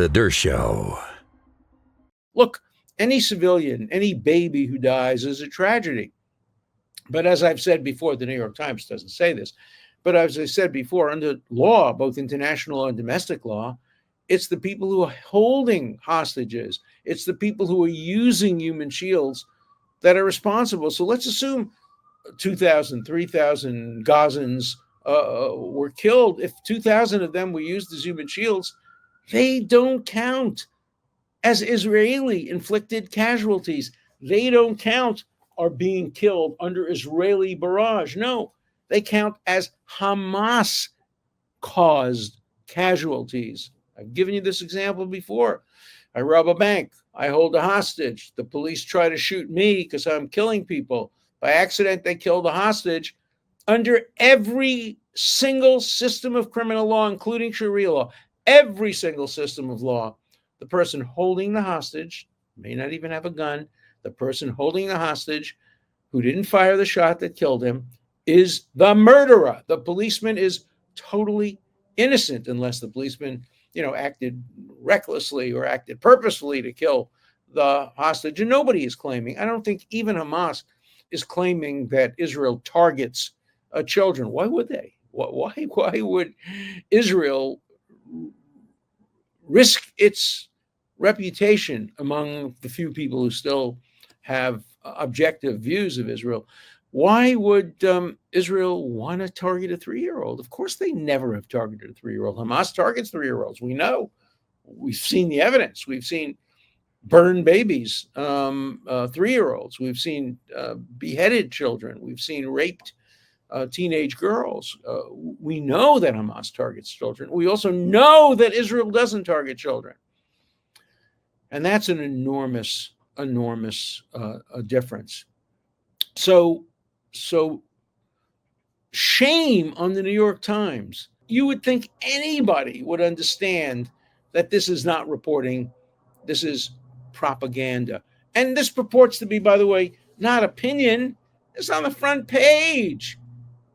The Dershow. Look, any civilian, any baby who dies is a tragedy. But as I've said before, the New York Times doesn't say this, but as I said before, under law, both international and domestic law, it's the people who are holding hostages, it's the people who are using human shields that are responsible. So let's assume 2,000, 3,000 Gazans were killed. If 2,000 of them were used as human shields, they don't count as Israeli inflicted casualties. They don't count are being killed under Israeli barrage. No, they count as Hamas caused casualties. I've given you this example before. I rob a bank. I hold a hostage. The police try to shoot me because I'm killing people. By accident, they kill the hostage. Under every single system of criminal law, including Sharia law, every single system of law, the person holding the hostage may not even have a gun. The person holding the hostage who didn't fire the shot that killed him is the murderer. The policeman is totally innocent unless the policeman, acted recklessly or acted purposefully to kill the hostage. And nobody is claiming, I don't think even Hamas is claiming that Israel targets children. Why would they? Why would Israel risk its reputation among the few people who still have objective views of Israel? Why would Israel want to target a 3-year-old? Of course, they never have targeted a 3-year-old. Hamas targets 3-year-olds. We know. We've seen the evidence. We've seen burned babies, 3-year-olds. We've seen beheaded children. We've seen raped teenage girls. We know that Hamas targets children. We also know that Israel doesn't target children. And that's an enormous difference. So shame on the New York Times. You would think anybody would understand that this is not reporting, this is propaganda. And this purports to be, by the way, not opinion. It's on the front page.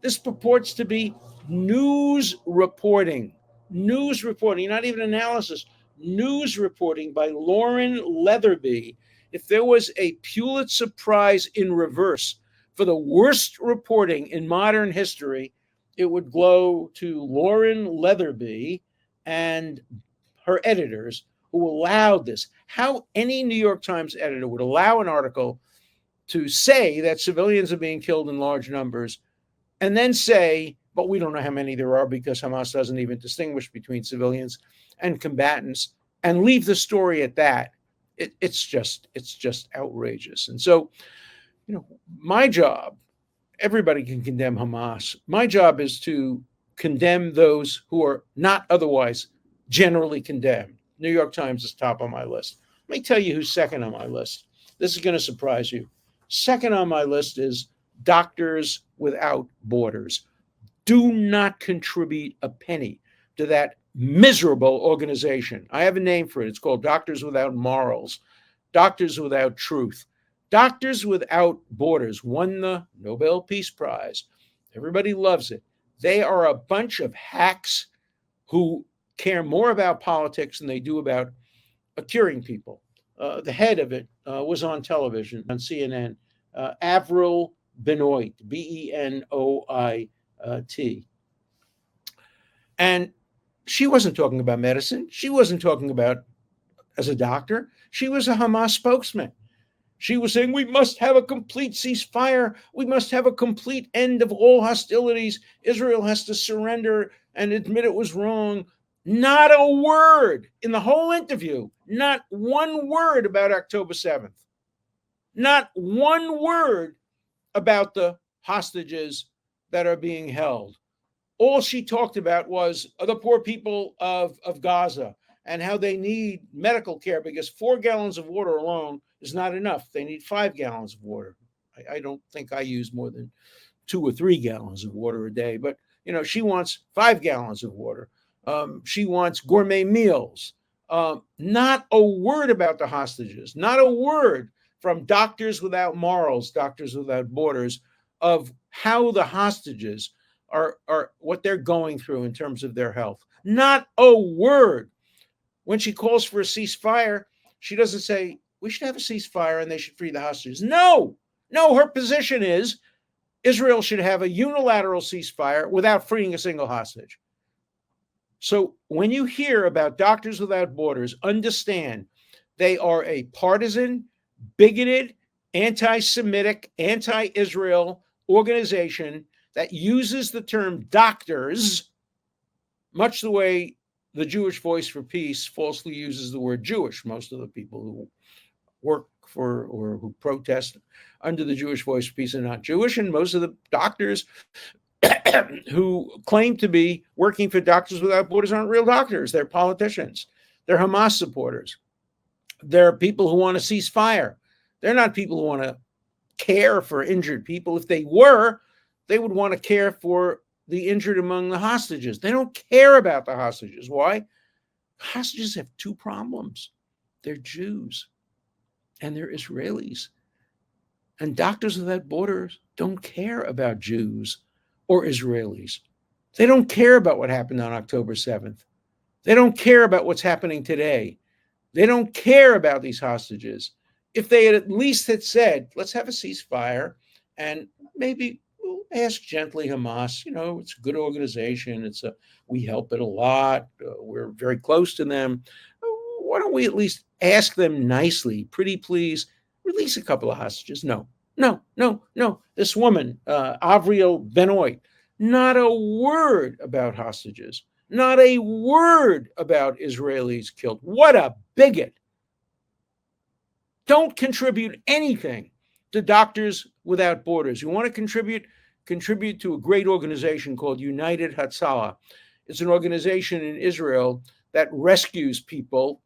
This purports to be news reporting, not even analysis, news reporting by Lauren Leatherby. If there was a Pulitzer Prize in reverse for the worst reporting in modern history, it would go to Lauren Leatherby and her editors who allowed this. How any New York Times editor would allow an article to say that civilians are being killed in large numbers and then say, but we don't know how many there are because Hamas doesn't even distinguish between civilians and combatants, and leave the story at that. It's just outrageous. And so, my job, everybody can condemn Hamas. My job is to condemn those who are not otherwise generally condemned. New York Times is top on my list. Let me tell you who's second on my list. This is going to surprise you. Second on my list is Doctors Without Borders. Do not contribute a penny to that miserable organization. I have a name for it. It's called Doctors Without Morals, Doctors Without Truth. Doctors Without Borders won the Nobel Peace Prize. Everybody loves it. They are a bunch of hacks who care more about politics than they do about curing people. The head of it was on television, on CNN, Avril Benoit, Benoit. And she wasn't talking about medicine. She wasn't talking about as a doctor. She was a Hamas spokesman. She was saying, we must have a complete ceasefire. We must have a complete end of all hostilities. Israel has to surrender and admit it was wrong. Not a word in the whole interview, not one word about October 7th. Not one word about the hostages that are being held. All she talked about was the poor people of Gaza and how they need medical care because 4 gallons of water alone is not enough. They need 5 gallons of water. I don't think I use more than 2 or 3 gallons of water a day, but she wants 5 gallons of water. She wants gourmet meals. Not a word about the hostages. Not a word from Doctors Without Morals, Doctors Without Borders, of how the hostages are what they're going through in terms of their health. Not a word. When she calls for a ceasefire, she doesn't say, we should have a ceasefire and they should free the hostages. No, her position is Israel should have a unilateral ceasefire without freeing a single hostage. So when you hear about Doctors Without Borders, understand they are a partisan, bigoted, anti-Semitic, anti-Israel organization that uses the term doctors, much the way the Jewish Voice for Peace falsely uses the word Jewish. Most of the people who work for or who protest under the Jewish Voice for Peace are not Jewish, and most of the doctors who claim to be working for Doctors Without Borders aren't real doctors. They're politicians. They're Hamas supporters. They're people who want to cease fire. They're not people who want to care for injured people. If they were, they would want to care for the injured among the hostages. They don't care about the hostages. Why? Hostages have two problems. They're Jews and they're Israelis. And Doctors Without Borders don't care about Jews or Israelis. They don't care about what happened on October 7th. They don't care about what's happening today. They don't care about these hostages. If they had at least had said, let's have a ceasefire and maybe we'll ask gently Hamas, it's a good organization. We help it a lot. We're very close to them. Why don't we at least ask them nicely, pretty please, release a couple of hostages? No. This woman, Avril Benoit, not a word about hostages, not a word about Israelis killed. What a bigot. Don't contribute anything to Doctors Without Borders. You want to contribute to a great organization called United Hatzalah. It's an organization in Israel that rescues people,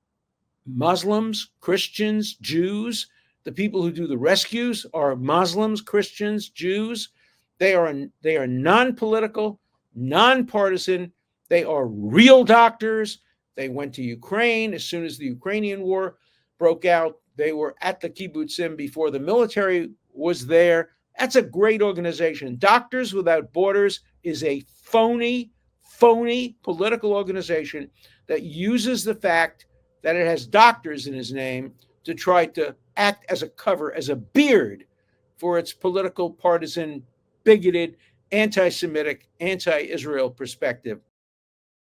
Muslims, Christians, Jews. The people who do the rescues are Muslims, Christians, Jews. They are non-political, non-partisan. They are real doctors. They went to Ukraine as soon as the Ukrainian war broke out. They were at the kibbutzim before the military was there. That's a great organization. Doctors Without Borders is a phony political organization that uses the fact that it has doctors in his name to try to act as a cover, as a beard for its political, partisan, bigoted, anti-Semitic, anti-Israel perspective.